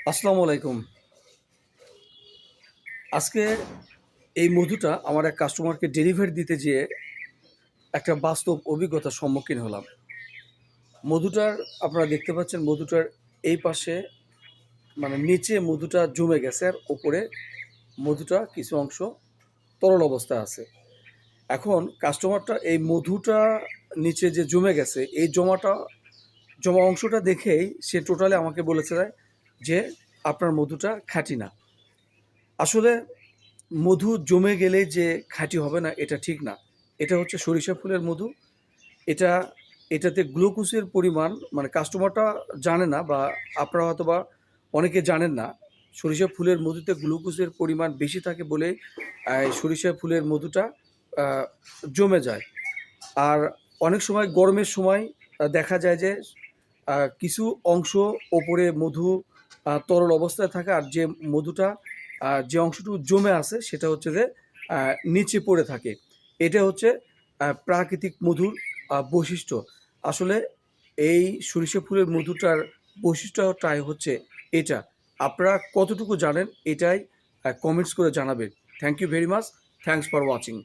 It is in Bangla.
আসসালামু আলাইকুম। আজকে এই মধুটা আমার এক কাস্টমারকে ডেলিভারি দিতে যেয়ে একটা বাস্তব অভিজ্ঞতার সম্মুখীন হলাম। মধুটার আপনারা দেখতে পাচ্ছেন মধুটার এই পাশে মানে নিচে মধুটা জমে গেছে আর উপরে মধুটা কিছু অংশ তরল অবস্থায় আছে। এখন কাস্টমারটা এই মধুটা নিচে যে জমে গেছে এই জমা অংশটা দেখেই সে টোটালি আমাকে বলেছে যে আপনার মধুটা খাঁটি না। আসলে মধু জমে গেলে যে খাঁটি হবে না এটা ঠিক না। এটা হচ্ছে সরিষা ফুলের মধু। এটা এটাতে গ্লুকোজের পরিমাণ মানে কাস্টমারটা জানে না বা আপনারা হয়তোবা অনেকে জানেন না। সরিষা ফুলের মধুতে গ্লুকোজের পরিমাণ বেশি থাকে বলে সরিষা ফুলের মধুটা আ জমে যায়। আর অনেক সময় গরমের সময় দেখা যায় যে কিছু অংশ ওপরে মধু তরল অবস্থায় থাকে আর যে মধুটা যে অংশটুকু জমে আছে সেটা হচ্ছে যে নিচে পড়ে থাকে। এটা হচ্ছে প্রাকৃতিক মধুর বৈশিষ্ট্য। আসলে এই সরিষা ফুলের মধুটার বৈশিষ্ট্যটাই হচ্ছে এটা। আপনারা কতটুকু জানেন এটাই কমেন্টস করে জানাবেন। Thank you very much. Thanks for watching.